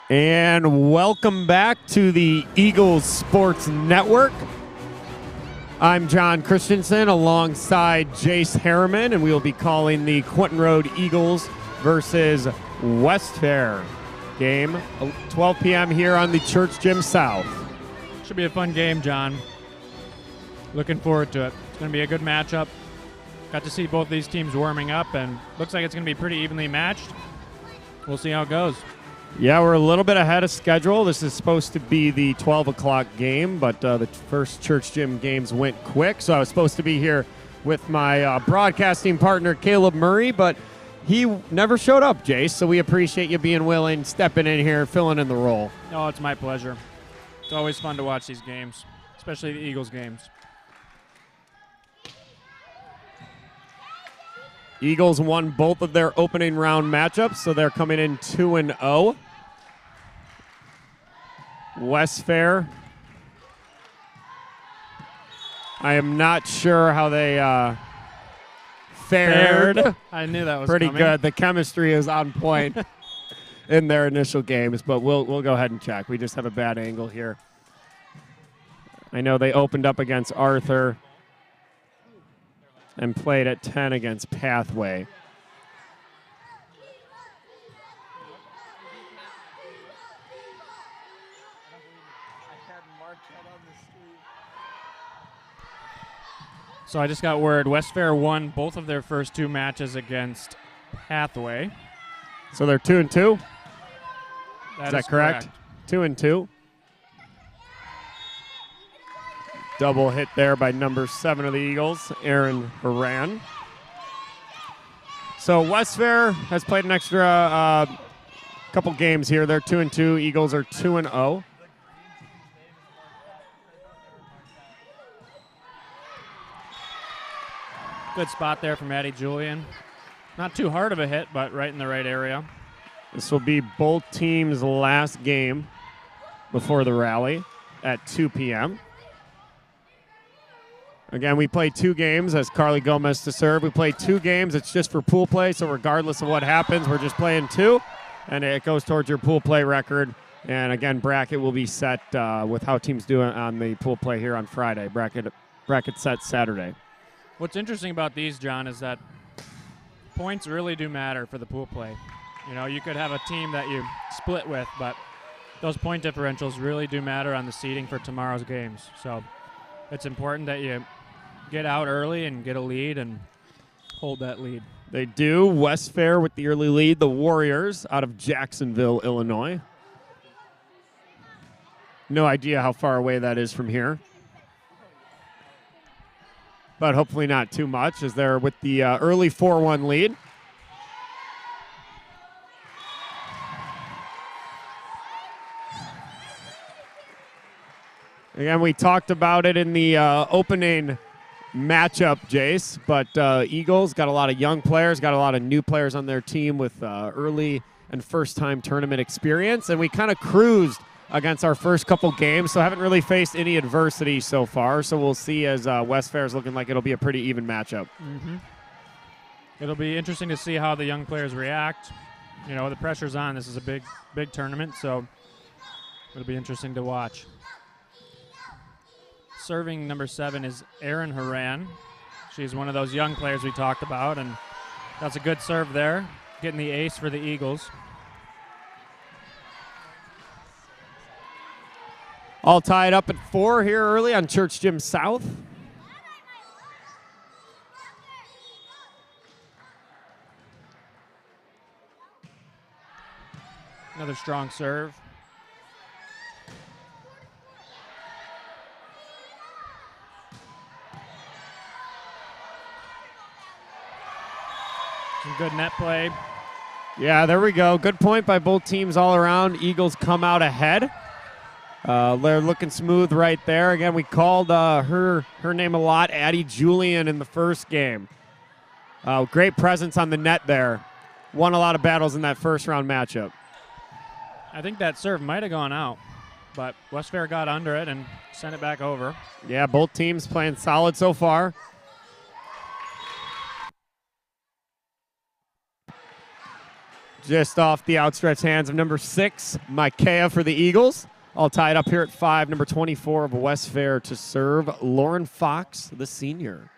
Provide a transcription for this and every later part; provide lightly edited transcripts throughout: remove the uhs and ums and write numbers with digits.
And welcome back to the Eagles Sports Network. I'm John Christensen alongside Jace Harriman, and we will be calling the Quentin Road Eagles versus Westfair game, 12 p.m. here on the Church Gym South. Should be a fun game, John. Looking forward to it. It's going to be a good matchup. Got to see both these teams warming up, and looks like it's going to be pretty evenly matched. We'll see how it goes. Yeah, we're a little bit ahead of schedule. This is supposed to be the 12 o'clock game, but the first Church Gym games went quick, so I was supposed to be here with my broadcasting partner, Caleb Murray, but he never showed up, Jace, so we appreciate you being willing, stepping in here, filling in the role. Oh, it's my pleasure. It's always fun to watch these games, especially the Eagles games. Eagles won both of their opening round matchups, so they're coming in 2-0. Westfair, I am not sure how they fared. I knew that was pretty coming. good. The chemistry is on point in their initial games, but we'll go ahead and check. We just have a bad angle here. I know they opened up against Arthur and played at 10 against Pathway. So I just got word Westfair won both of their first two matches against Pathway. So they're 2-2? Is that correct? 2-2. Double hit there by number 7 of the Eagles, Aaron Haran. So Westfair has played an extra couple games here. They're 2-2. Eagles are 2-0. Good spot there from Addie Julian. Not too hard of a hit, but right in the right area. This will be both teams' last game before the rally at 2 p.m. Again, we play 2 games as Carly Gomez to serve. We play 2 games. It's just for pool play, so regardless of what happens, we're just playing 2, and it goes towards your pool play record. And again, bracket will be set with how teams do it on the pool play here on Friday. Bracket set Saturday. What's interesting about these, John, is that points really do matter for the pool play. You know, you could have a team that you split with, but those point differentials really do matter on the seeding for tomorrow's games. So it's important that you get out early and get a lead and hold that lead. They do. Westfair with the early lead. The Warriors out of Jacksonville, Illinois. No idea how far away that is from here, but hopefully not too much as they're with the early 4-1 lead. Again, we talked about it in the opening matchup, Jace, but Eagles got a lot of young players, got a lot of new players on their team with early and first-time tournament experience, and we kind of cruised against our first couple games, so haven't really faced any adversity so far, so we'll see as Westfair is looking like it'll be a pretty even matchup. Mm-hmm. It'll be interesting to see how the young players react. You know, the pressure's on. This is a big tournament, so it'll be interesting to watch. Serving number 7 is Erin Haran. She's one of those young players we talked about, and that's a good serve there, getting the ace for the Eagles. All tied up at 4 here early on Church Gym South. Another strong serve. Some good net play. Yeah, there we go. Good point by both teams all around. Eagles come out ahead. They're looking smooth right there. Again, we called her name a lot, Addie Julian, in the first game. Great presence on the net there. Won a lot of battles in that first round matchup. I think that serve might have gone out, but Westfair got under it and sent it back over. Yeah, both teams playing solid so far. just off the outstretched hands of number 6, Micaiah for the Eagles. All tied up here at 5, number 24 of Westfair to serve, Lauren Fox, the senior.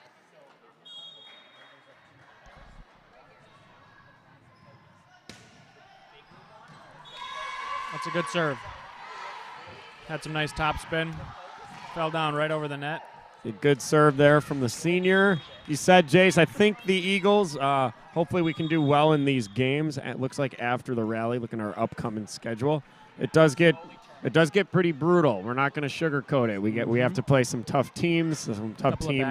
That's a good serve. Had some nice top spin. Fell down right over the net. A good serve there from the senior. You said, Jace, I think the Eagles, hopefully we can do well in these games. It looks like after the rally, looking at our upcoming schedule, it does get pretty brutal. We're not going to sugarcoat it. We have to play some tough teams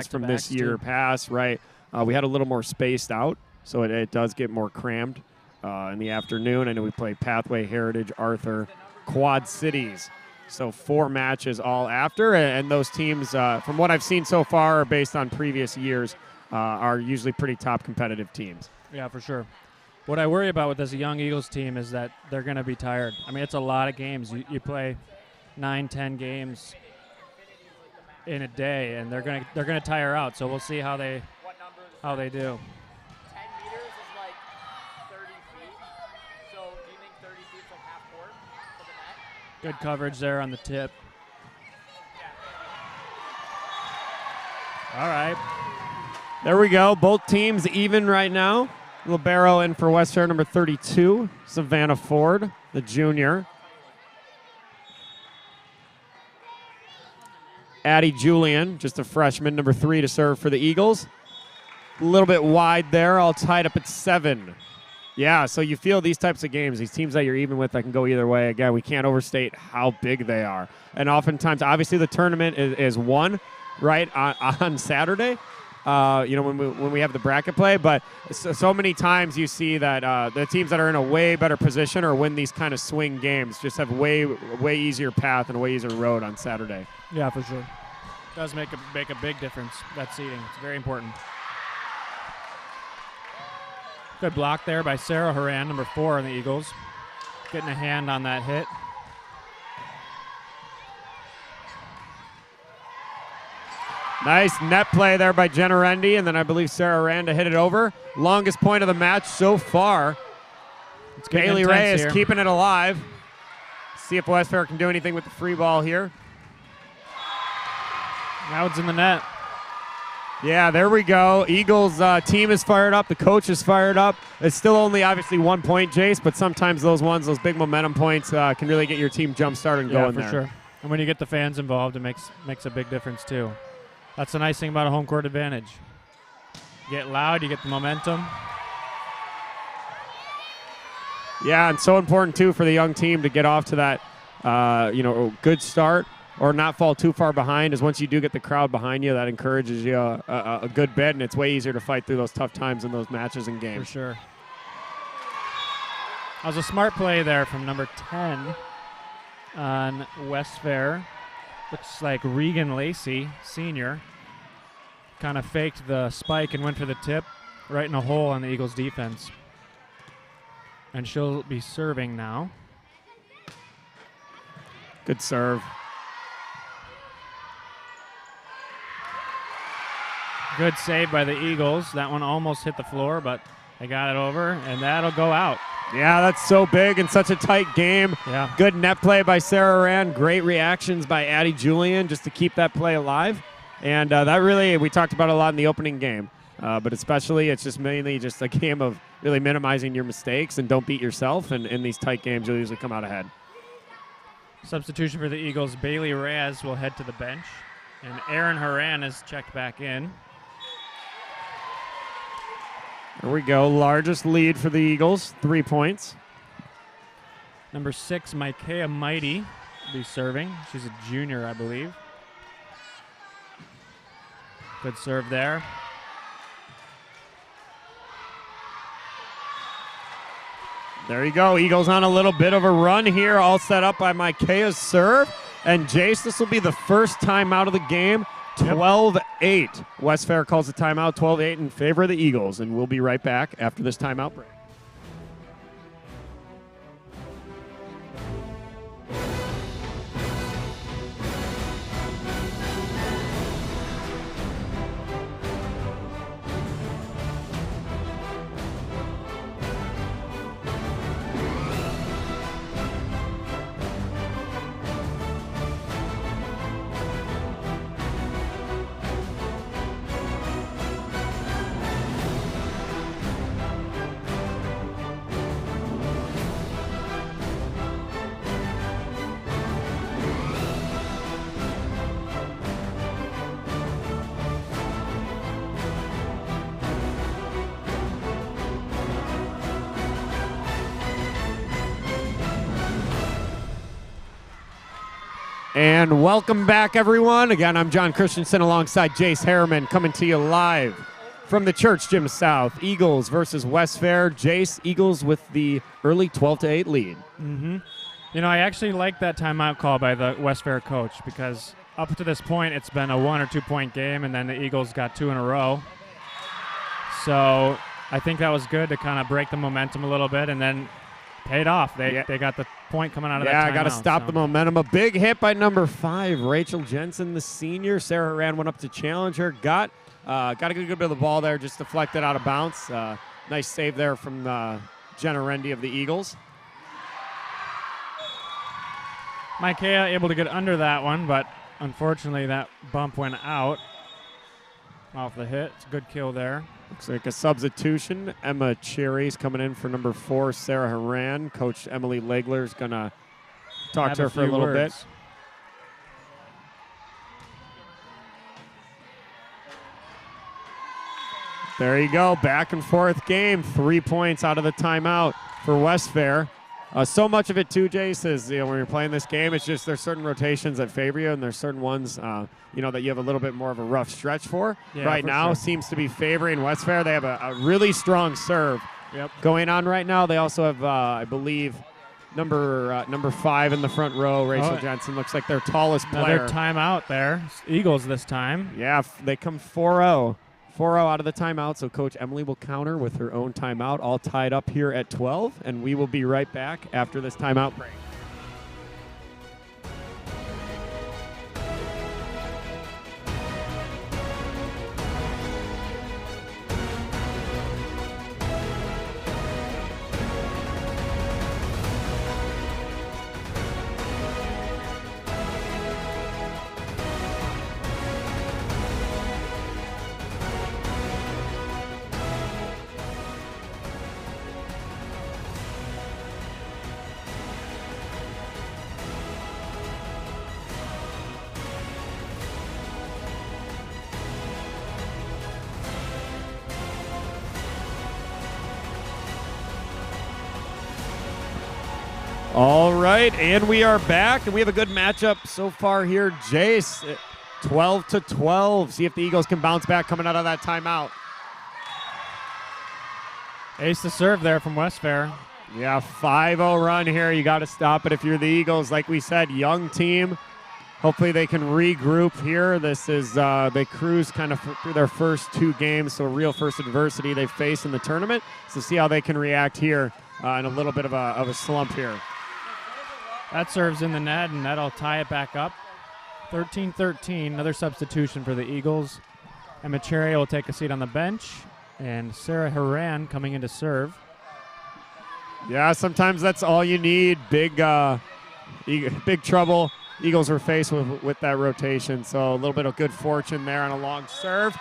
from this year past, right? We had a little more spaced out, so it does get more crammed in the afternoon. I know we play Pathway, Heritage, Arthur, Quad Cities. So 4 matches all after, and those teams, from what I've seen so far, based on previous years, are usually pretty top competitive teams. Yeah, for sure. What I worry about with this young Eagles team is that they're going to be tired. I mean, it's a lot of games. You play 9, 10 games in a day, and they're going to tire out. So we'll see how they do. 10 meters is like 30 feet. So do you think 30 feet is like half court to the net? Good coverage there on the tip. All right. There we go. Both teams even right now. Libero in for Westfair, number 32. Savannah Ford, the junior. Addie Julian, just a freshman, number 3 to serve for the Eagles. A little bit wide there, all tied up at 7. Yeah, so you feel these types of games, these teams that you're even with that can go either way. Again, we can't overstate how big they are. And oftentimes, obviously the tournament is won, right, on Saturday. When we have the bracket play, but so many times you see that the teams that are in a way better position or win these kind of swing games just have way easier path and a way easier road on Saturday. Yeah, for sure. Does make a big difference, that seeding. It's very important. Good block there by Sarah Horan, number 4 on the Eagles. Getting a hand on that hit. Nice net play there by Jenna Rendy, and then I believe Sarah Randa hit it over. Longest point of the match so far. It's Bailey Reyes here. keeping it alive. See if Westfair can do anything with the free ball here. Now it's in the net. Yeah, there we go. Eagles team is fired up. The coach is fired up. It's still only obviously 1 point, Jace, but sometimes those big momentum points can really get your team jump-started and going there. Yeah, for sure. And when you get the fans involved, it makes a big difference too. That's the nice thing about a home court advantage. You get loud, you get the momentum. Yeah, and so important too for the young team to get off to that good start or not fall too far behind, is once you do get the crowd behind you, that encourages you a good bit, and it's way easier to fight through those tough times in those matches and games. For sure. That was a smart play there from number 10 on Westfair. Looks like Regan Lacey, senior, kind of faked the spike and went for the tip right in a hole on the Eagles' defense. And she'll be serving now. Good serve. Good save by the Eagles. That one almost hit the floor, but they got it over, and that'll go out. Yeah, that's so big and such a tight game. Yeah. Good net play by Sarah Rand. Great reactions by Addie Julian just to keep that play alive. And that really, we talked about a lot in the opening game. But especially, it's just mainly just a game of really minimizing your mistakes and don't beat yourself. And in these tight games, you'll usually come out ahead. Substitution for the Eagles, Bailey Reyes will head to the bench. And Aaron Haran is checked back in. There we go. Largest lead for the Eagles, 3 points. Number 6, Micaiah Mighty will be serving. She's a junior, I believe. Good serve there. There you go. Eagles on a little bit of a run here, all set up by Micaiah's serve. And Jace, this will be the first time out of the game. 12-8. Westfair calls the timeout, 12-8 in favor of the Eagles. And we'll be right back after this timeout break. And welcome back, everyone. Again, I'm John Christensen alongside Jace Harriman coming to you live from the Church Gym South. Eagles versus Westfair. Jace, Eagles with the early 12-8 lead. Mm-hmm. You know, I actually like that timeout call by the Westfair coach because up to this point it's been a 1 or 2 point game, and then the Eagles got 2 in a row. So I think that was good to kind of break the momentum a little bit, and then paid off. They got the point coming out of that timeout. Yeah, got to stop the momentum. A big hit by number 5, Rachel Jensen, the senior. Sarah Horan went up to challenge her. Got a good bit of the ball there, just deflected out of bounds. Nice save there from Jenna Rendy of the Eagles. Micaiah able to get under that one, but unfortunately that bump went out off the hit. It's a good kill there. Looks like a substitution. Emma Cherry's coming in for number 4, Sarah Horan. Coach Emily Legler's going to talk to her for a little bit. There you go. Back and forth game. 3 points out of the timeout for Westfair. So much of it, too, Jace, is when you're playing this game, it's just there's certain rotations that favor you, and there's certain ones, that you have a little bit more of a rough stretch for. Yeah, right now seems to be favoring Westfair. They have a really strong serve going on right now. They also have, I believe, number 5 in the front row. Rachel Jensen looks like their tallest player. Another timeout there. Eagles this time. Yeah, they come 4-0. 4-0 out of the timeout, so Coach Emily will counter with her own timeout, all tied up here at 12, and we will be right back after this timeout break. All right, and we are back, and we have a good matchup so far here. Jace, 12-12. See if the Eagles can bounce back coming out of that timeout. Ace to serve there from Westfair. Yeah, 5-0 run here. You got to stop it if you're the Eagles. Like we said, young team. Hopefully they can regroup here. This is they cruise kind of through their first 2 games, so real first adversity they face in the tournament. So see how they can react here in a little bit of a slump here. That serves in the net, and that'll tie it back up. 13-13, another substitution for the Eagles. Emma Cherry will take a seat on the bench, and Sarah Horan coming in to serve. Yeah, sometimes that's all you need. Big trouble Eagles were faced with that rotation, so a little bit of good fortune there on a long serve.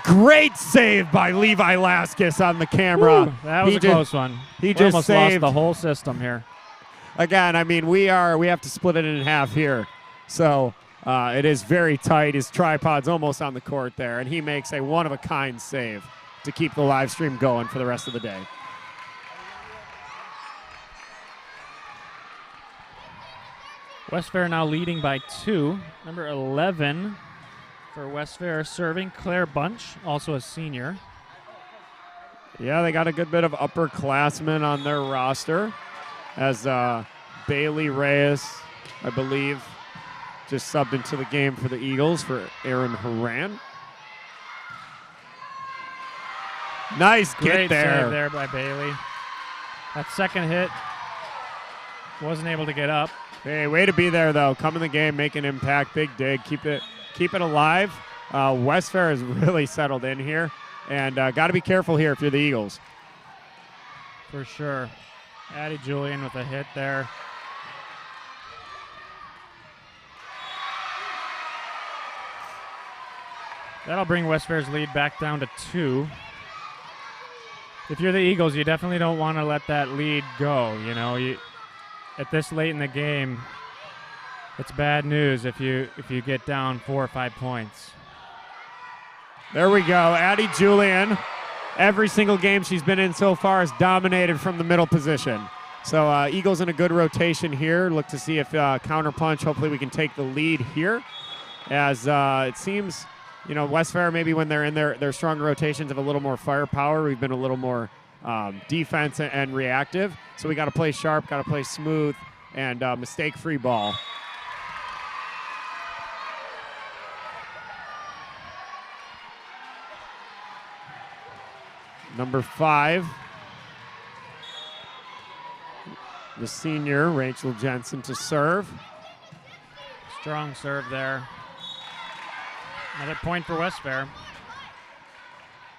Great save by Levi Laskis on the camera. Woo, that was a close one. He just almost saved lost the whole system here. Again, I mean, we have to split it in half here. So it is very tight. His tripod's almost on the court there, and he makes a one-of-a-kind save to keep the live stream going for the rest of the day. Westfair now leading by 2. Number 11 for Westfair serving, Claire Bunch, also a senior. Yeah, they got a good bit of upperclassmen on their roster, as Bailey Reyes, I believe, just subbed into the game for the Eagles for Erin Horan. Nice Great get there. Save there by Bailey. That second hit wasn't able to get up. Hey, way to be there, though. Come in the game, make an impact, big dig, keep it alive. Westfair has really settled in here, and got to be careful here if you're the Eagles. For sure. Addie Julian with a hit there. That'll bring Westfair's lead back down to 2. If you're the Eagles, you definitely don't want to let that lead go. At this late in the game, it's bad news if you get down 4 or 5 points. There we go. Addie Julian, every single game she's been in so far, has dominated from the middle position. So Eagles in a good rotation here. Look to see if counterpunch. Hopefully we can take the lead here. As it seems, Westfair maybe when they're in their stronger rotations have a little more firepower. We've been a little more defense and reactive. So we got to play sharp, got to play smooth, and mistake-free ball. Number 5, the senior, Rachel Jensen, to serve. Strong serve there. Another point for Westfair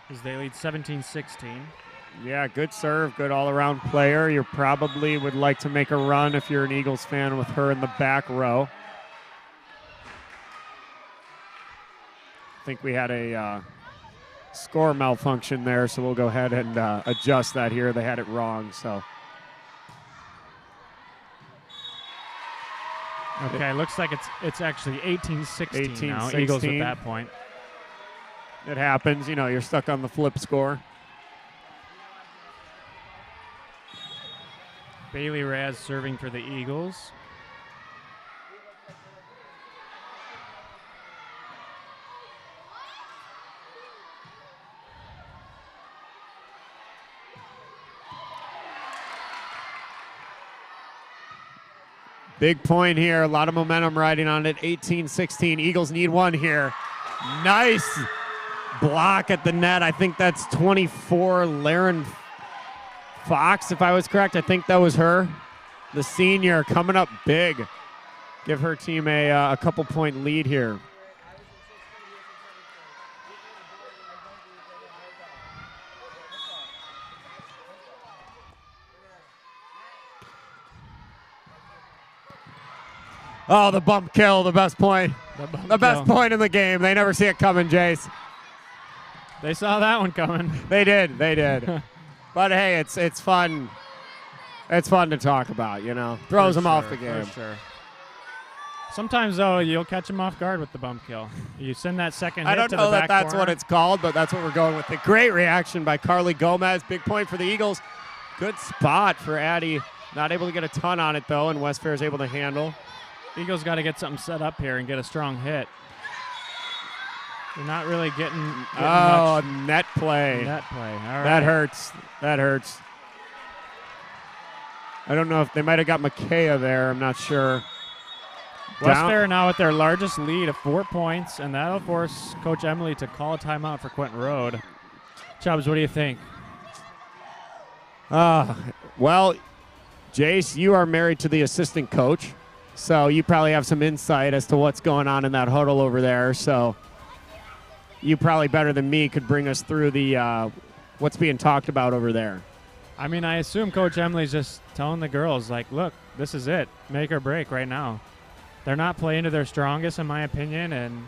as they lead 17-16. Yeah, good serve, good all-around player. You probably would like to make a run if you're an Eagles fan with her in the back row. I think we had a score malfunction there, so we'll go ahead and adjust that here. They had it wrong, so. Okay, looks like it's actually 18-16 now. 18-16. Eagles at that point. It happens, you're stuck on the flip score. Bailey Raz serving for the Eagles. Big point here. A lot of momentum riding on it. 18-16. Eagles need one here. Nice block at the net. I think that's 24, Laren Fox, if I was correct. I think that was her. The senior coming up big. Give her team a couple-point lead here. Oh, the bump kill, the best point. The best point in the game. They never see it coming, Jace. They saw that one coming. They did. But hey, it's fun. It's fun to talk about, Throws them off the game. For sure. Sometimes, though, you'll catch them off guard with the bump kill. You send that second hit I don't to know the back that that's corner. what it's called, but that's what we're going with. A great reaction by Carly Gomez. Big point for the Eagles. Good spot for Addie. Not able to get a ton on it, though, and Westfair is able to handle. Eagles got to get something set up here and get a strong hit. They're not really getting much. Net play. Net play. All right. That hurts. That hurts. I don't know if they might have got McKaya there. I'm not sure. Westfair now with their largest lead of 4 points, and that'll force Coach Emily to call a timeout for Quentin Road. Chubbs, what do you think? Well, Jace, you are married to the assistant coach, so you probably have some insight as to what's going on in that huddle over there. So you probably better than me could bring us through the what's being talked about over there. I mean, I assume Coach Emily's just telling the girls, like, look, this is it. Make or break right now. They're not playing to their strongest, in my opinion, and,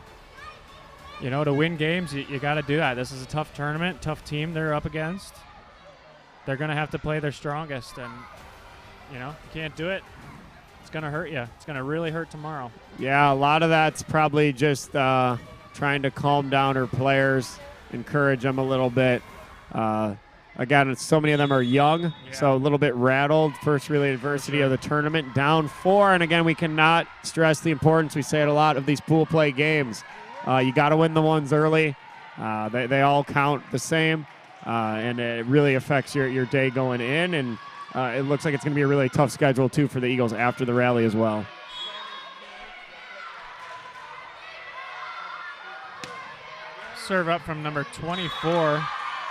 to win games, you got to do that. This is a tough tournament, tough team they're up against. They're going to have to play their strongest, and, you can't do it. It's going to hurt you. It's going to really hurt tomorrow. Yeah, a lot of that's probably just trying to calm down her players, encourage them a little bit. Again, so many of them are young, so a little bit rattled. First really adversity of the tournament, down 4. And again, we cannot stress the importance, we say it a lot, of these pool play games. You got to win the ones early. They all count the same, and it really affects your day going in. And it looks like it's going to be a really tough schedule, too, for the Eagles after the rally as well. Serve up from number 24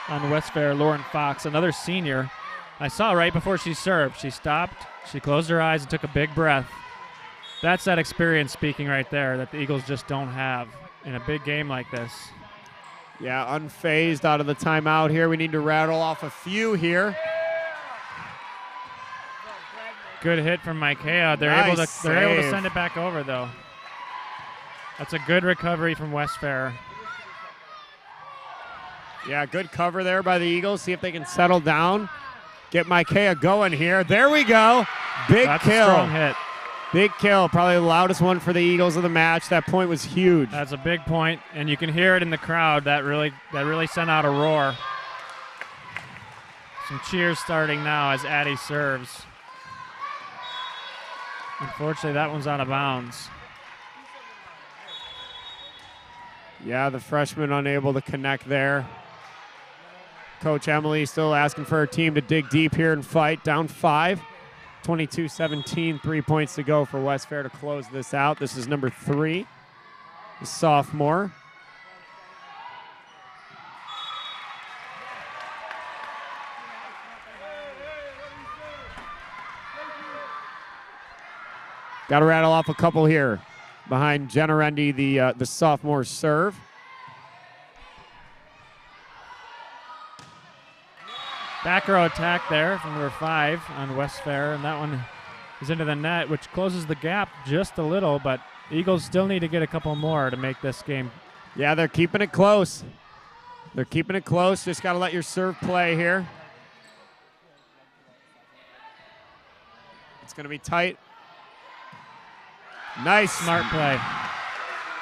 on Westfair, Lauren Fox, another senior. I saw right before she served. She stopped, she closed her eyes, and took a big breath. That's that experience speaking right there that the Eagles just don't have in a big game like this. Yeah, unfazed out of the timeout here. We need to rattle off a few here. Good hit from Mikea. They're able to send it back over, though. That's a good recovery from Westfair. Yeah, good cover there by the Eagles. See if they can settle down. Get Mikea going here. There we go. Big That's kill. A strong hit. Big kill. Probably the loudest one for the Eagles of the match. That point was huge. That's a big point, and you can hear it in the crowd. That really sent out a roar. Some cheers starting now as Addie serves. Unfortunately, that one's out of bounds. Yeah, the freshman unable to connect there. Coach Emily still asking for her team to dig deep here and fight. Down 5. 22-17, 3 points to go for Westfair to close this out. This is number 3, the sophomore. Got to rattle off a couple here behind Jenna Rendy, the sophomore serve. Back row attack there from number 5 on Westfair, and that one is into the net, which closes the gap just a little, but the Eagles still need to get a couple more to make this game. Yeah, they're keeping it close. They're keeping it close. Just got to let your serve play here. It's going to be tight. Nice. Smart play.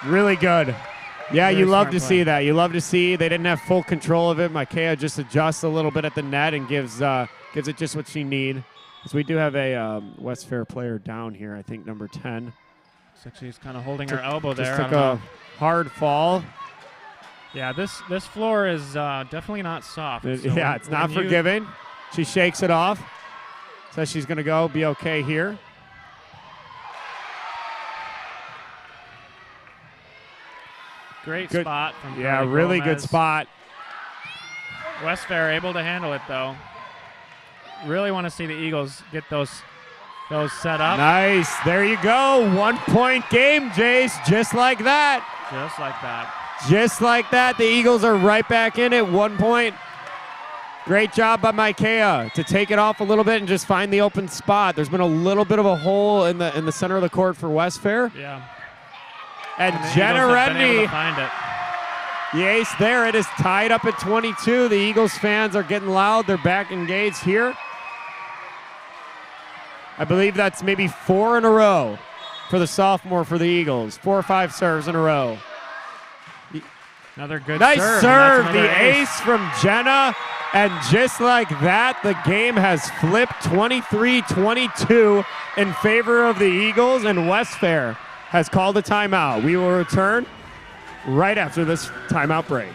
Really good. Yeah, Very you love smart to play. see that. You love to see they didn't have full control of it. Micaiah just adjusts a little bit at the net and gives it just what she need. So we do have a Westfair player down here, I think number 10. Looks like she's kind of holding her elbow there. Just took a hard fall. Yeah, this floor is definitely not soft. So Yeah, it's not forgiving. She shakes it off. Says she's going to be okay here. Great Good. spot from Yeah, Carly really good Gomez. spot. Westfair able to handle it though. Really want to see the Eagles get those set up. Nice. There you go. 1-point game, Jace. Just like that. Just like that. Just like that. The Eagles are right back in it. 1 point. Great job by Micaiah to take it off a little bit and just find the open spot. There's been a little bit of a hole in the center of the court for Westfair. Yeah. And the Jenna Eagles have been able Rendy, to find it. the ace there. It is tied up at 22. The Eagles fans are getting loud. They're back engaged here. I believe that's maybe 4 in a row for the sophomore for the Eagles. 4 or 5 serves in a row. Another good Nice serve. serve, And that's the another ace from Jenna. And just like that, the game has flipped 23-22 in favor of the Eagles, and Westfair has called a timeout. We will return right after this timeout break.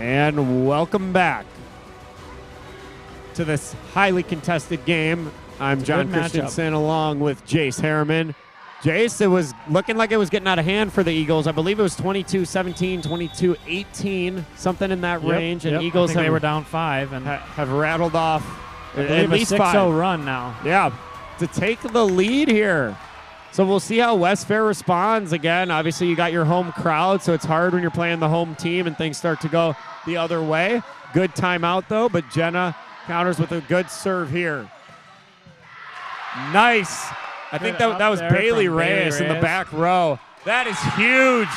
And welcome back to this highly contested game. I'm John good matchup. Christensen along with Jace Harriman. Jace, it was looking like it was getting out of hand for the Eagles. I believe it was 22-17, 22-18, something in that range. And Eagles I think they were down 5 and have rattled off at least 6-0 run now. Yeah, to take the lead here. So we'll see how Westfair responds. Again, obviously you got your home crowd, so it's hard when you're playing the home team and things start to go the other way. Good timeout though, but Jenna counters with a good serve here. Nice. I think that was Bailey Reyes in the back row. That is huge.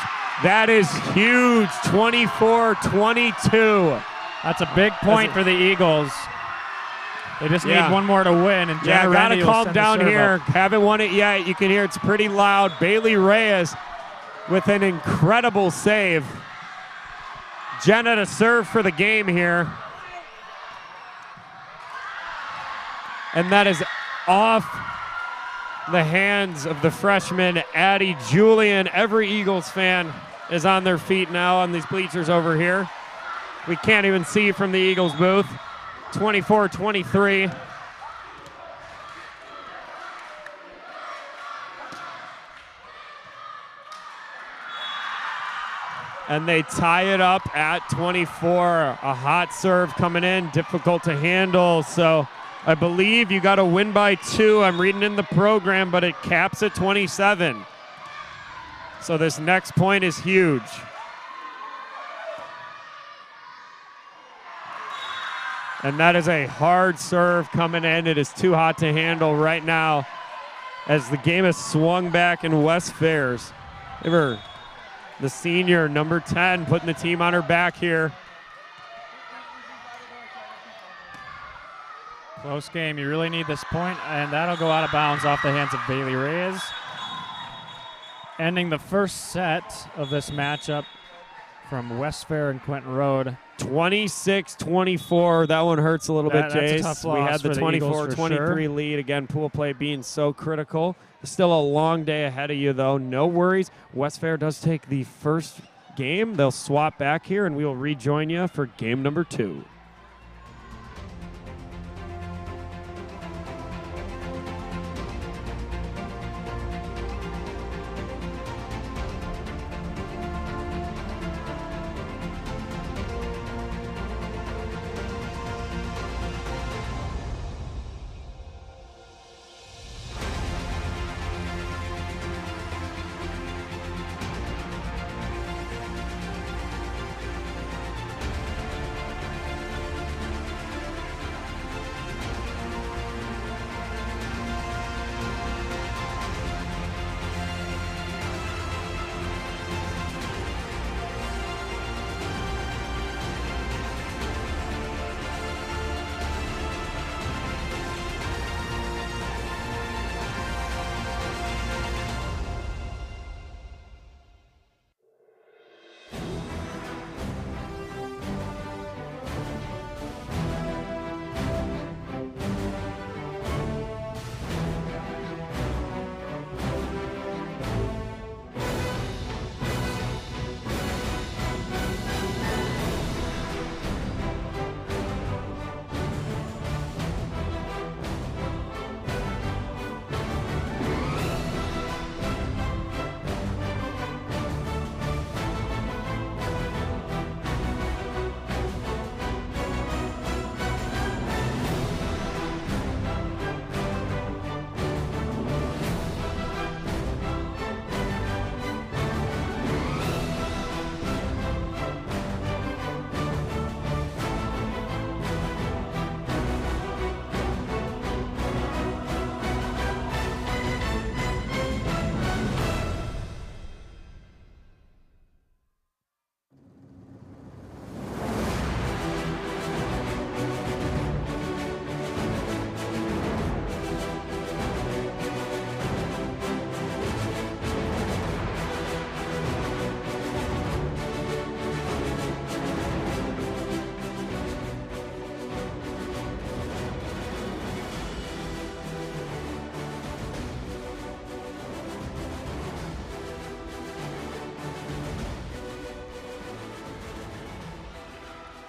That is huge. 24-22. That's a big point for the Eagles. They just need one more to win. And Jenna gotta Rendy calm down here. Haven't won it yet. You can hear it's pretty loud. Bailey Reyes with an incredible save. Jenna to serve for the game here. And that is off the hands of the freshman, Addie Julian. Every Eagles fan is on their feet now on these bleachers over here. We can't even see from the Eagles booth. 24-23. And they tie it up at 24. A hot serve coming in, difficult to handle. So I believe you got to win by 2. I'm reading in the program, but it caps at 27. So this next point is huge. And that is a hard serve coming in. It is too hot to handle right now as the game has swung back in Westfair's favor. The senior, number 10, putting the team on her back here. Close game. You really need this point, and that'll go out of bounds off the hands of Bailey Reyes. Ending the first set of this matchup from Westfair and Quentin Road. 26-24. That one hurts a little bit, That's a Jace. tough We loss had the for the Eagles for 24-23 sure. lead. Again, pool play being so critical. Still a long day ahead of you, though. No worries. Westfair does take the first game. They'll swap back here, and we will rejoin you for game number 2.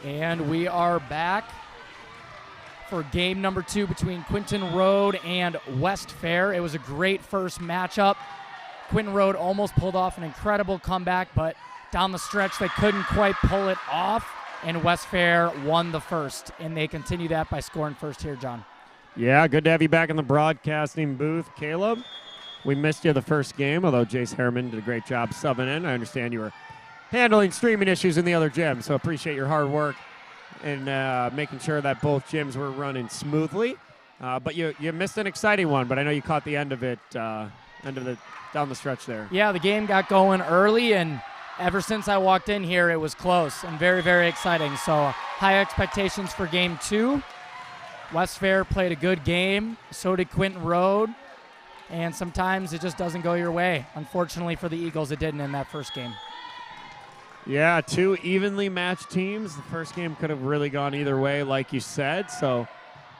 And we are back for game number 2 between Quentin Road and Westfair. It was a great first matchup. Quentin Road almost pulled off an incredible comeback, but down the stretch they couldn't quite pull it off, and Westfair won the first, and they continue that by scoring first here, John. Yeah, good to have you back in the broadcasting booth, Caleb. We missed you the first game, although Jace Harriman did a great job subbing in. I understand you were handling streaming issues in the other gym, so appreciate your hard work and making sure that both gyms were running smoothly. But you missed an exciting one, but I know you caught the end of it, down the stretch there. Yeah, the game got going early, and ever since I walked in here, it was close and very, very exciting. So high expectations for game 2. Westfair played a good game. So did Quentin Road. And sometimes it just doesn't go your way. Unfortunately for the Eagles, it didn't in that first game. Yeah, 2 evenly matched teams. The first game could have really gone either way, like you said. So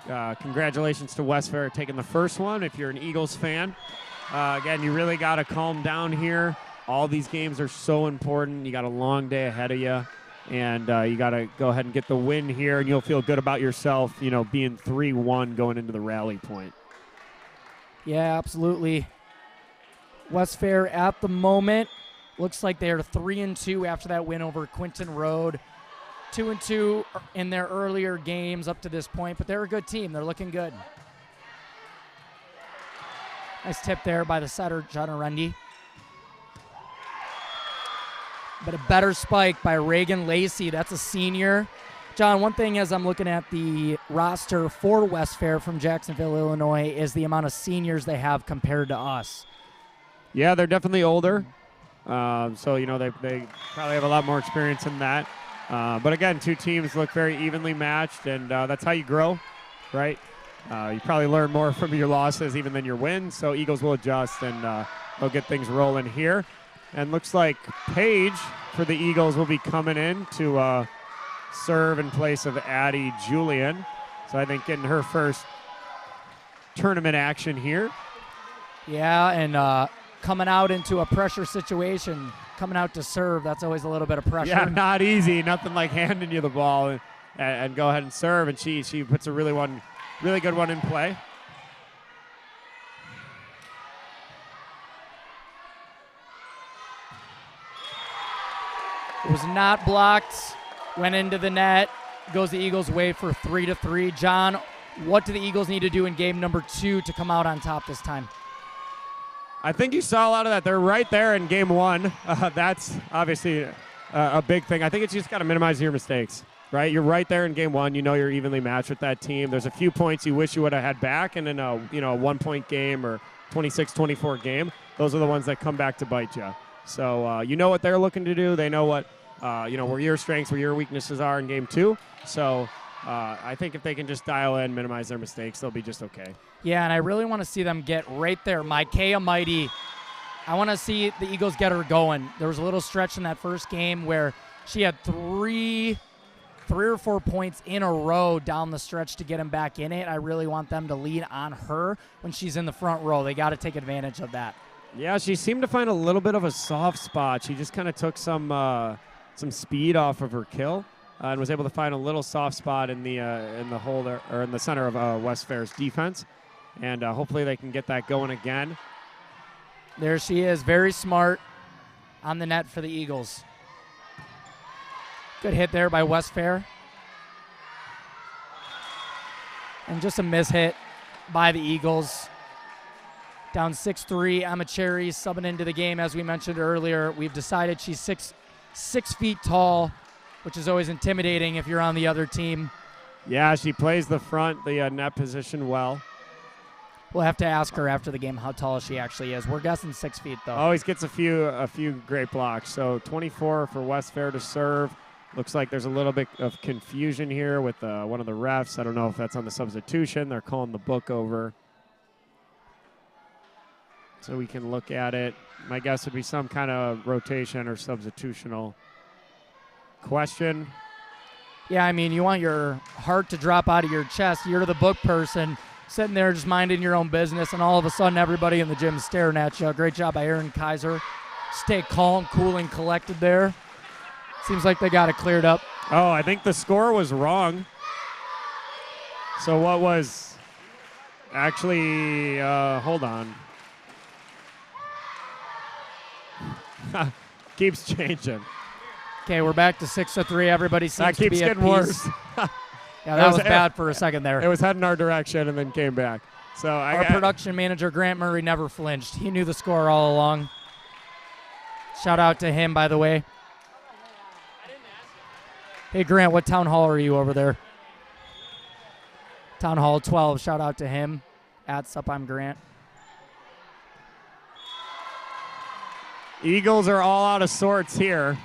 congratulations to Westfair taking the first one. If you're an Eagles fan, again, you really got to calm down here. All these games are so important. You got a long day ahead of you, and you got to go ahead and get the win here, and you'll feel good about yourself, being 3-1 going into the rally point. Yeah, absolutely. Westfair at the moment looks like they're 3-2 after that win over Quentin Road. 2-2 in their earlier games up to this point, but they're a good team. They're looking good. Nice tip there by the setter, John Arendi. but a better spike by Reagan Lacey. That's a senior. John, one thing as I'm looking at the roster for Westfair from Jacksonville, Illinois, is the amount of seniors they have compared to us. Yeah, they're definitely older. So, they probably have a lot more experience in that. But again, two teams look very evenly matched, and that's how you grow, right? You probably learn more from your losses even than your wins. So Eagles will adjust, and they'll get things rolling here. And looks like Paige for the Eagles will be coming in to serve in place of Addie Julian. So I think getting her first tournament action here. Yeah, and coming out into a pressure situation, coming out to serve, that's always a little bit of pressure. Yeah, not easy. Nothing like handing you the ball and go ahead and serve. And she puts a really good one in play. It was not blocked, went into the net, goes the Eagles' way for 3-3. John, what do the Eagles need to do in game number 2 to come out on top this time? I think you saw a lot of that. They're right there in game 1. That's obviously a big thing. I think it's just got to minimize your mistakes, right? You're right there in game 1. You know you're evenly matched with that team. There's a few points you wish you would have had back, and in a 1-point game or 26-24 game, those are the ones that come back to bite you. So you know what they're looking to do. They know what where your strengths, where your weaknesses are in game 2. So I think if they can just dial in, minimize their mistakes, they'll be just okay. Yeah, and I really want to see them get right there. Micaiah Mighty, I want to see the Eagles get her going. There was a little stretch in that first game where she had three or four points in a row down the stretch to get them back in it. I really want them to lean on her when she's in the front row. They got to take advantage of that. Yeah, she seemed to find a little bit of a soft spot. She just kind of took some speed off of her kill and was able to find a little soft spot in the hole there, or in the center of Westfair's defense. And hopefully they can get that going again. There she is, very smart on the net for the Eagles. Good hit there by Westfair. And just a mishit by the Eagles. Down 6-3, Emma Cherry subbing into the game. As we mentioned earlier, we've decided she's six feet tall, which is always intimidating if you're on the other team. Yeah, she plays the net position well. We'll have to ask her after the game how tall she actually is. We're guessing 6 feet, though. Always gets a few great blocks. So 24 for Westfair to serve. Looks like there's a little bit of confusion here with one of the refs. I don't know if that's on the substitution. They're calling the book over. So we can look at it. My guess would be some kind of rotation or substitutional question. Yeah, I mean, you want your heart to drop out of your chest. You're the book person sitting there just minding your own business, and all of a sudden everybody in the gym is staring at you. Great job by Aaron Kaiser. Stay calm, cool, and collected there. Seems like they got it cleared up. Oh, I think the score was wrong. So what was actually, hold on. Keeps changing. Okay, we're back to 6-3. Everybody seems That to keeps be at getting peace. worse. Yeah, that was bad for a second there. It was heading our direction and then came back. So Our production manager, Grant Murray, never flinched. He knew the score all along. Shout out to him, by the way. Hey, Grant, what town hall are you over there? Town Hall 12. Shout out to him. At Sup, I'm Grant. Eagles are all out of sorts here.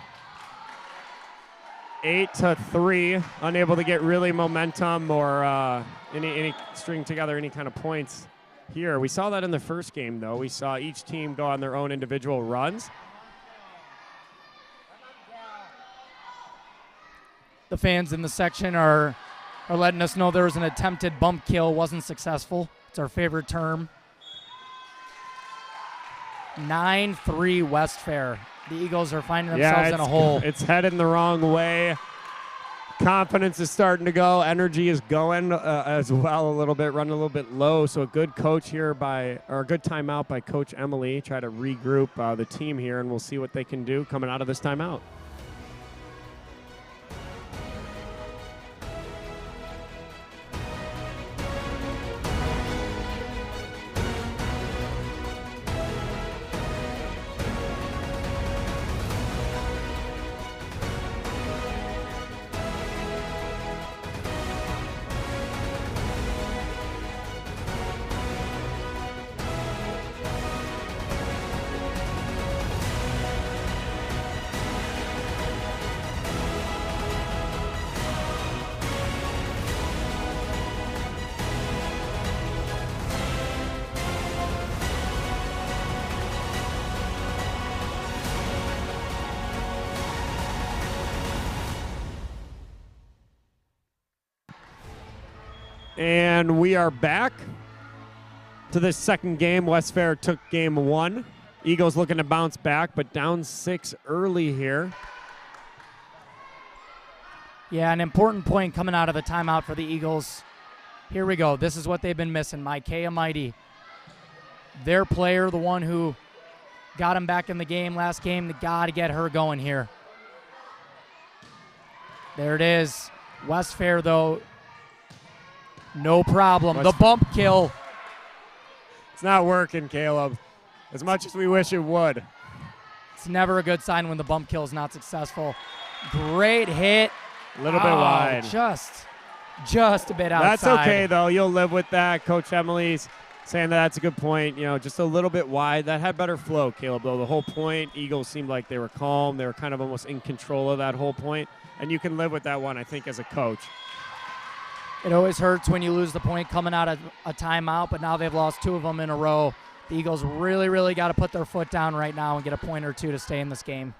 8-3, unable to get really momentum or any string together any kind of points here. We saw that in the first game, though. We saw each team go on their own individual runs. The fans in the section are letting us know there was an attempted bump kill, wasn't successful. It's our favorite term. 9-3 Westfair. The Eagles are finding themselves in a hole. It's heading the wrong way. Confidence is starting to go. Energy is going as well a little bit, running a little bit low. So a good coach here a good timeout by Coach Emily. Try to regroup the team here, and we'll see what they can do coming out of this timeout. And we are back to this second game. Westfair took game 1. Eagles looking to bounce back, but down 6 early here. Yeah, an important point coming out of the timeout for the Eagles. Here we go. This is what they've been missing. Micaiah Mighty, their player, the one who got him back in the game last game. They got to get her going here. There it is. Westfair, though, no problem. The bump kill. It's not working, Caleb, as much as we wish it would. It's never a good sign when the bump kill is not successful. Great hit. A little bit wide. Just a bit outside. That's okay, though. You'll live with that. Coach Emily's saying that's a good point. You know, just a little bit wide. That had better flow, Caleb, though. The whole point, Eagles seemed like they were calm. They were kind of almost in control of that whole point. And you can live with that one, I think, as a coach. It always hurts when you lose the point coming out of a timeout, but now they've lost 2 of them in a row. The Eagles really, really got to put their foot down right now and get a point or 2 to stay in this game.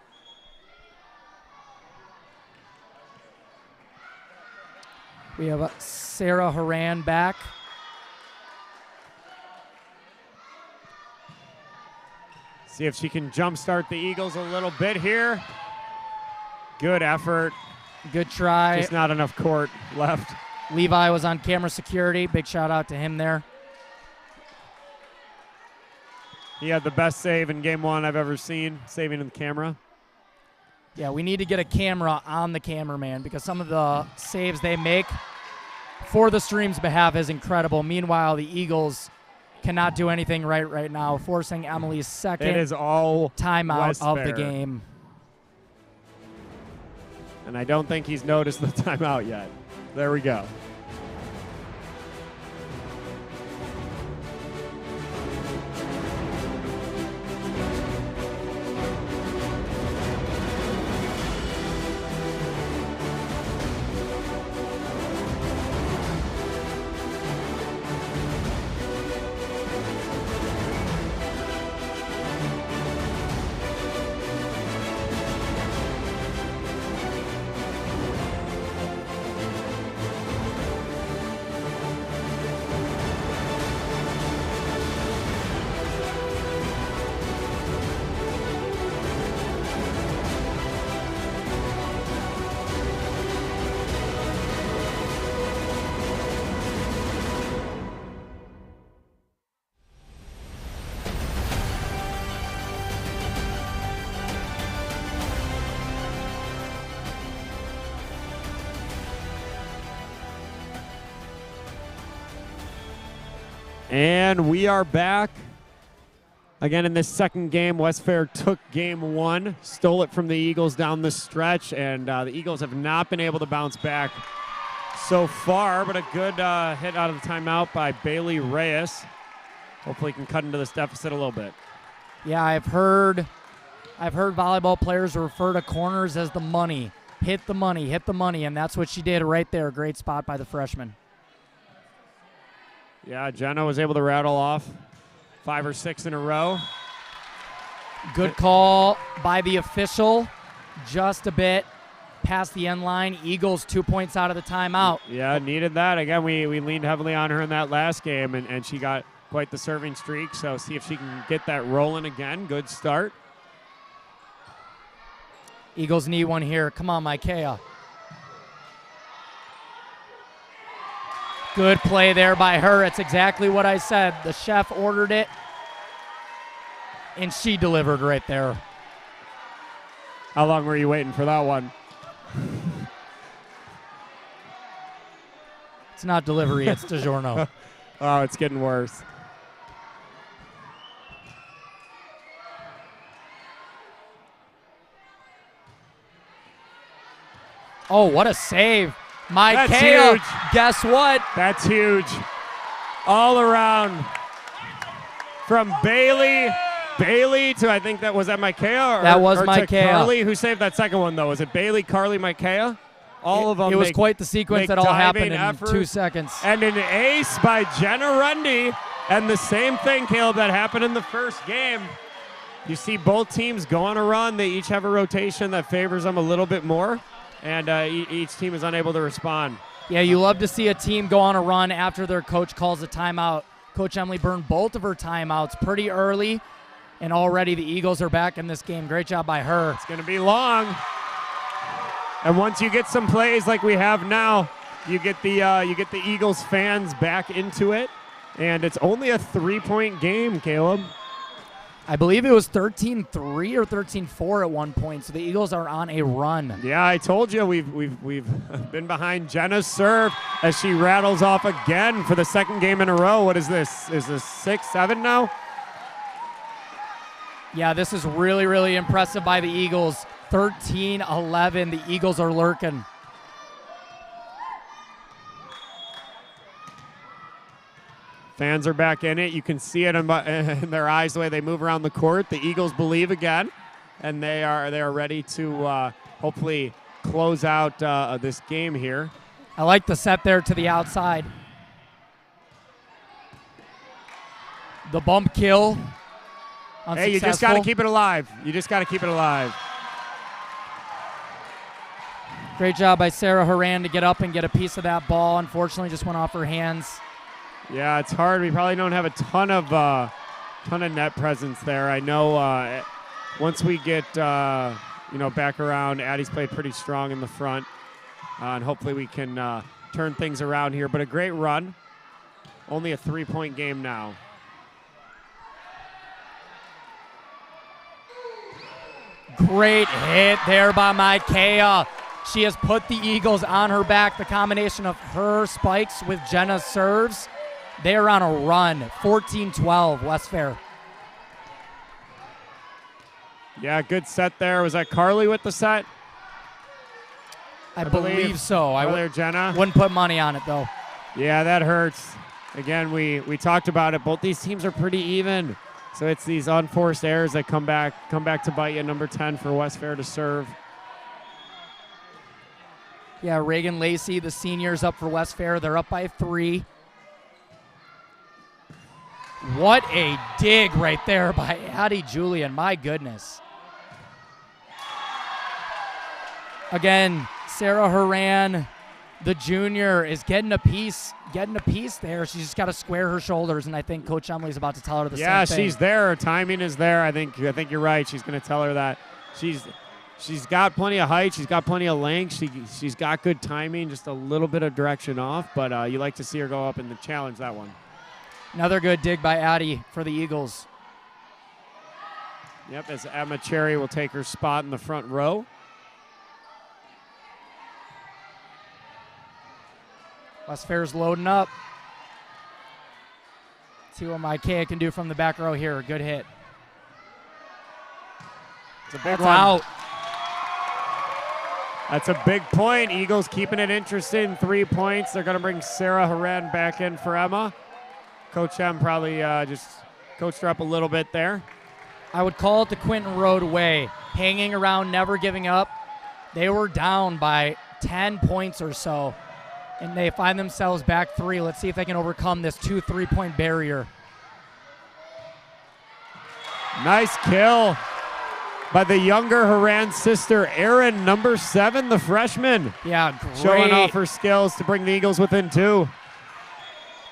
We have Sarah Haran back. See if she can jumpstart the Eagles a little bit here. Good effort. Good try. Just not enough court left. Levi was on camera security. Big shout out to him there. He had the best save in game 1 I've ever seen, saving in the camera. Yeah, we need to get a camera on the cameraman because some of the saves they make for the stream's behalf is incredible. Meanwhile, the Eagles cannot do anything right now, forcing Emily's second it is all timeout Westfair. of the game. And I don't think he's noticed the timeout yet. There we go. And we are back. Again, in this second game, Westfair took game 1, stole it from the Eagles down the stretch, and the Eagles have not been able to bounce back so far, but a good hit out of the timeout by Bailey Reyes. Hopefully can cut into this deficit a little bit. Yeah, I've heard volleyball players refer to corners as the money. Hit the money, and that's what she did right there. Great spot by the freshman. Yeah, Jenna was able to rattle off 5 or 6 in a row. Good call by the official. Just a bit past the end line. Eagles 2 points out of the timeout. Yeah, needed that. Again, we leaned heavily on her in that last game, and she got quite the serving streak. So see if she can get that rolling again. Good start. Eagles need one here. Come on, Micaiah. Good play there by her. It's exactly what I said. The chef ordered it, and she delivered right there. How long were you waiting for that one? It's not delivery, it's DiGiorno. Oh, it's getting worse. Oh, what a save. Micaiah, That's huge. guess what? That's huge. All around. From Bailey to, I think that was that Micaiah? That was or Micaiah. Carly, who saved that second one, though. Was it Bailey, Carly, Micaiah? All of them. It was quite the sequence that all happened in 2 seconds. And an ace by Jenna Rundy. And the same thing, Caleb, that happened in the first game. You see both teams go on a run. They each have a rotation that favors them a little bit more. And each team is unable to respond. Yeah, you love to see a team go on a run after their coach calls a timeout. Coach Emily burned both of her timeouts pretty early, and already the Eagles are back in this game. Great job by her. It's going to be long. And once you get some plays like we have now, you get the Eagles fans back into it, and it's only a 3-point game, Caleb. I believe it was 13-3 or 13-4 at one point, so the Eagles are on a run. Yeah, I told you we've been behind Jenna's serve as she rattles off again for the second game in a row. What is this? Is this 6-7 now? Yeah, this is really, really impressive by the Eagles. 13-11, the Eagles are lurking. Fans are back in it. You can see it in their eyes the way they move around the court. The Eagles believe again, and they are ready to hopefully close out this game here. I like the set there to the outside. The bump kill. Hey, you just got to keep it alive. You just got to keep it alive. Great job by Sarah Horan to get up and get a piece of that ball. Unfortunately, just went off her hands. Yeah, it's hard. We probably don't have a ton of net presence there. I know once we get back around, Addie's played pretty strong in the front, and hopefully we can turn things around here. But a great run. Only a 3-point game now. Great hit there by Micaiah. She has put the Eagles on her back. The combination of her spikes with Jenna's serves. They're on a run, 14-12, Westfair. Yeah, good set there. Was that Carly with the set? I believe so. Jenna. Wouldn't put money on it, though. Yeah, that hurts. Again, we talked about it. Both these teams are pretty even. So it's these unforced errors that come back to bite you. Number 10 for Westfair to serve. Yeah, Reagan Lacey, the seniors up for Westfair. They're up by 3. What a dig right there by Addie Julian. My goodness. Again, Sarah Horan, the junior, is getting a piece there. She's just got to square her shoulders, and I think Coach Emily's about to tell her the same thing. Yeah, she's there. Her timing is there. I think you're right. She's going to tell her that. She's got plenty of height. She's got plenty of length. She's got good timing, just a little bit of direction off, but you like to see her go up and challenge that one. Another good dig by Addie for the Eagles. Yep, as Emma Cherry will take her spot in the front row. Westfair's loading up. See what Micaiah can do from the back row here. Good hit. It's a big That's one. out. That's a big point. Eagles keeping it interesting. 3 points. They're going to bring Sarah Horan back in for Emma. Coach M probably just coached her up a little bit there. I would call it the Quentin Road way. Hanging around, never giving up. They were down by 10 points or so, and they find themselves back 3. Let's see if they can overcome this 2 3-point barrier. Nice kill by the younger Horan sister, Erin, number 7, the freshman. Yeah, great. Showing off her skills to bring the Eagles within 2.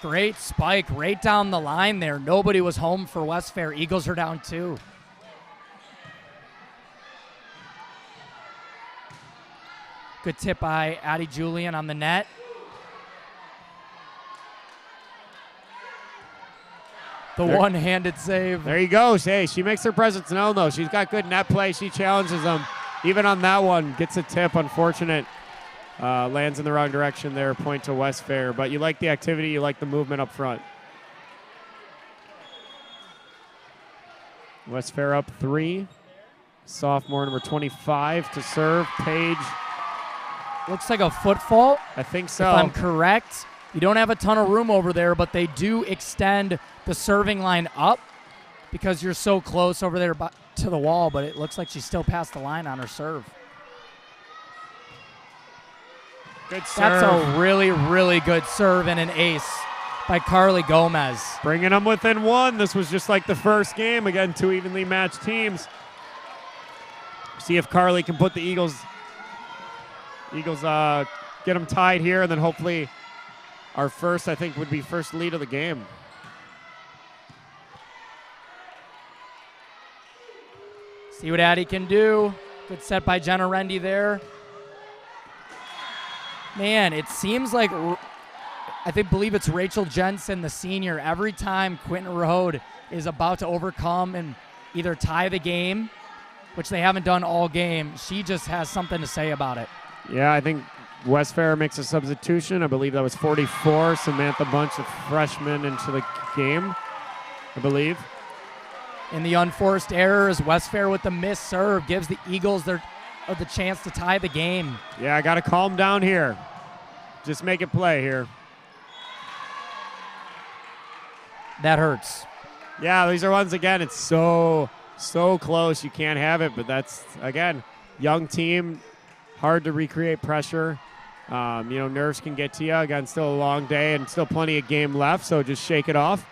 Great spike right down the line there. Nobody was home for Westfair. Eagles are down 2. Good tip by Addie Julian on the net. The one-handed save. There you go. Hey, she makes her presence known, though. She's got good net play. She challenges them. Even on that one, gets a tip. Unfortunate. Lands in the wrong direction there. Point to Westfair. But you like the activity. You like the movement up front. Westfair up 3. Sophomore number 25 to serve. Paige. Looks like a foot fault. I think so. If I'm correct. You don't have a ton of room over there, but they do extend the serving line up because you're so close over there to the wall, but it looks like she still passed the line on her serve. Good serve. That's a really, really good serve and an ace by Carly Gomez. Bringing them within 1. This was just like the first game. Again, 2 evenly matched teams. See if Carly can put the Eagles get them tied here, and then hopefully our first, I think, would be first lead of the game. See what Addie can do. Good set by Jenna Rendy there. Man, it seems like, believe it's Rachel Jensen, the senior. Every time Quentin Road is about to overcome and either tie the game, which they haven't done all game, she just has something to say about it. Yeah, I think Westfair makes a substitution. I believe that was 44. Samantha Bunch, a freshman, into the game, I believe. In the unforced errors, Westfair with the missed serve gives the Eagles the chance to tie the game. Yeah, I got to calm down here. Just make it play here. That hurts. Yeah, these are ones, again, it's so close. You can't have it, but that's, again, young team, hard to recreate pressure. Nerves can get to you. Again, still a long day and still plenty of game left, so just shake it off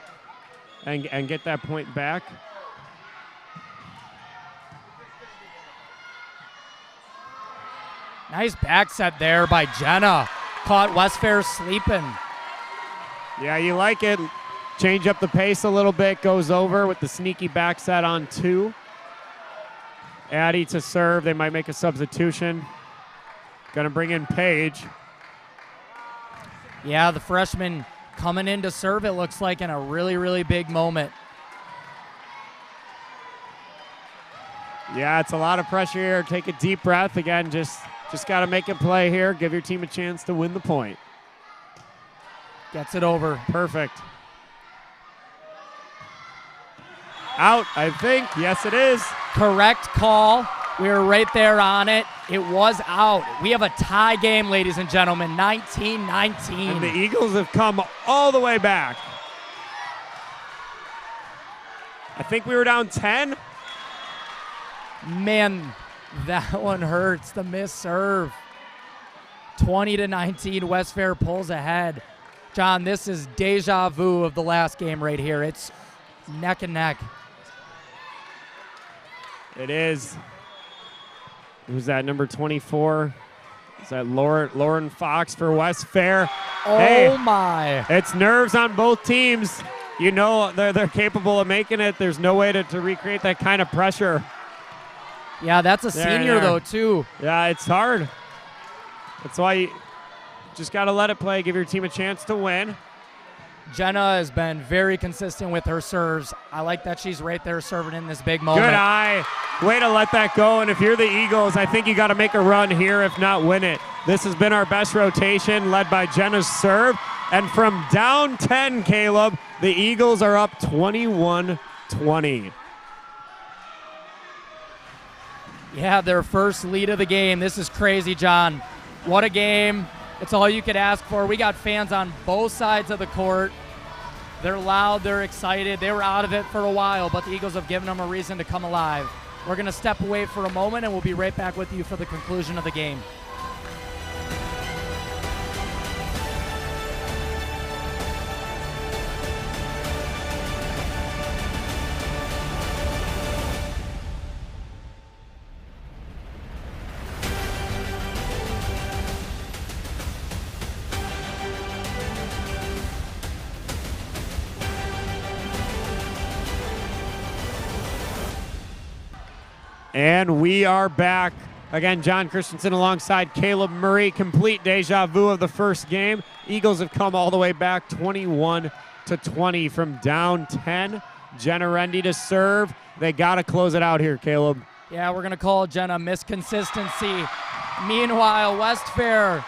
and get that point back. Nice back set there by Jenna. Caught Westfair sleeping. Yeah, you like it. Change up the pace a little bit. Goes over with the sneaky back set on 2. Addie to serve. They might make a substitution. Going to bring in Paige. Yeah, the freshman coming in to serve, it looks like, in a really, really big moment. Yeah, it's a lot of pressure here. Take a deep breath. Again, just got to make it play here. Give your team a chance to win the point. Gets it over. Perfect. Out, I think. Yes, it is. Correct call. We were right there on it. It was out. We have a tie game, ladies and gentlemen, 19-19. And the Eagles have come all the way back. I think we were down 10. Man, that one hurts. The missed serve. 20-19, Westfair pulls ahead. John, this is deja vu of the last game right here. It's neck and neck. It is. Who's that, number 24? Is that Lauren Fox for Westfair? Oh, my. It's nerves on both teams. You know they're capable of making it. There's no way to recreate that kind of pressure. Yeah, that's a senior, though, too. Yeah, it's hard. That's why you just got to let it play, give your team a chance to win. Jenna has been very consistent with her serves. I like that she's right there serving in this big moment. Good eye. Way to let that go. And if you're the Eagles, I think you got to make a run here, if not win it. This has been our best rotation, led by Jenna's serve. And from down 10, Caleb, the Eagles are up 21-20. Yeah, their first lead of the game. This is crazy, John. What a game. It's all you could ask for. We got fans on both sides of the court. They're loud, they're excited. They were out of it for a while, but the Eagles have given them a reason to come alive. We're going to step away for a moment, and we'll be right back with you for the conclusion of the game. And we are back. Again, John Christensen alongside Caleb Murray. Complete deja vu of the first game. Eagles have come all the way back 21-20 from down 10. Jenna Rendy to serve. They got to close it out here, Caleb. Yeah, we're going to call Jenna misconsistency. Meanwhile, Westfair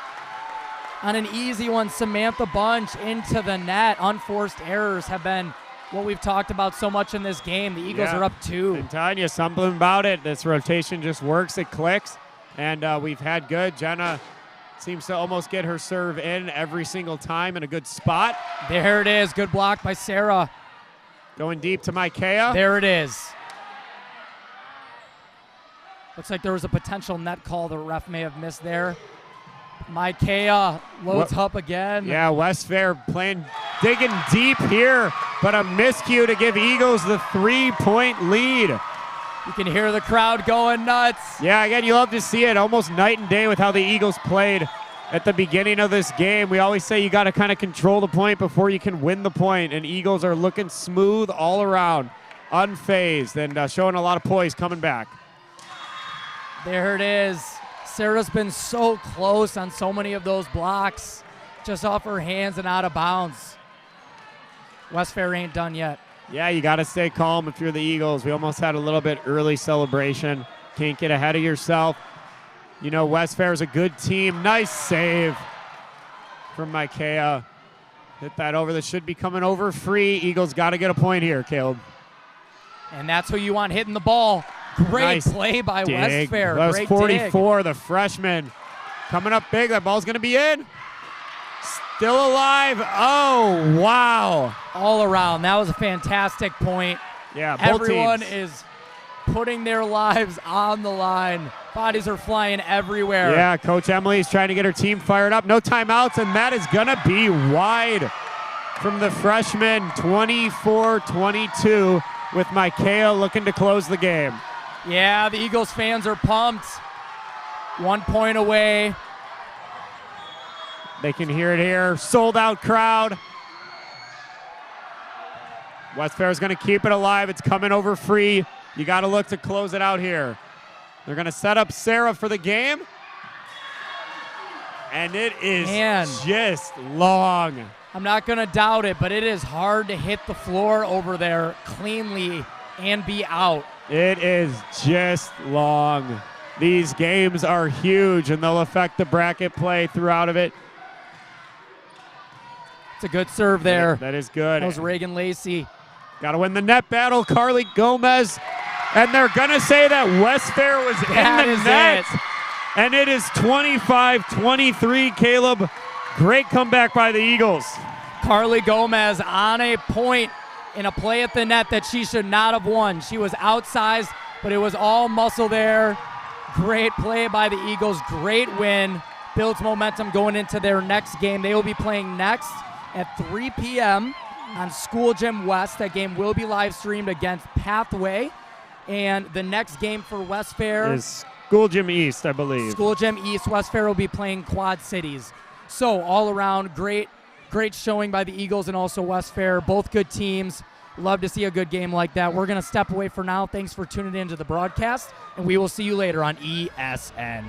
on an easy one. Samantha Bunch into the net. Unforced errors have been what we've talked about so much in this game. The Eagles are up 2. I'm telling you something about it. This rotation just works. It clicks. And we've had good. Jenna seems to almost get her serve in every single time in a good spot. There it is. Good block by Sarah. Going deep to Micaiah. There it is. Looks like there was a potential net call the ref may have missed there. Micaiah loads up again. Yeah, Westfair digging deep here, but a miscue to give Eagles the 3-point lead. You can hear the crowd going nuts. Yeah, again, you love to see it. Almost night and day with how the Eagles played at the beginning of this game, we always say you got to kind of control the point before you can win the point, and Eagles are looking smooth all around, unfazed, and showing a lot of poise coming back. There it is. Sarah's been so close on so many of those blocks, just off her hands and out of bounds. Westfair ain't done yet. Yeah, you got to stay calm if you're the Eagles. We almost had a little bit early celebration. Can't get ahead of yourself. You know, Westfair is a good team. Nice save from Micaiah. Hit that over. That should be coming over free. Eagles got to get a point here, Caleb. And that's who you want hitting the ball. Great Nice play by dig. Westfair. That was Great 44, the freshman. Coming up big. That ball's going to be in. Still alive. Oh, wow. All around. That was a fantastic point. Yeah, both Everyone teams. is putting their lives on the line. Bodies are flying everywhere. Yeah, Coach Emily's trying to get her team fired up. No timeouts, and that is going to be wide from the freshman, 24-22, with Micaiah looking to close the game. Yeah, the Eagles fans are pumped. 1 point away. They can hear it here. Sold out crowd. Westfair is going to keep it alive. It's coming over free. You got to look to close it out here. They're going to set up Sarah for the game. And it is just long. I'm not going to doubt it, but it is hard to hit the floor over there cleanly and be out. It is just long. These games are huge, and they'll affect the bracket play throughout of it. It's a good serve there. That is good. That was Reagan Lacey. Got to win the net battle, Carly Gomez. And they're going to say that Westfair was in the net. And it is 25-23, Caleb. Great comeback by the Eagles. Carly Gomez on a point in a play at the net that she should not have won. She was outsized, but it was all muscle there. Great play by the Eagles. Great win. Builds momentum going into their next game. They will be playing next at 3 p.m. on School Gym West. That game will be live streamed against Pathway. And the next game for Westfair is School Gym East, I believe. School Gym East. Westfair will be playing Quad Cities. So all around, great showing by the Eagles and also Westfair. Both good teams. Love to see a good game like that. We're going to step away for now. Thanks for tuning in to the broadcast, and we will see you later on ESN.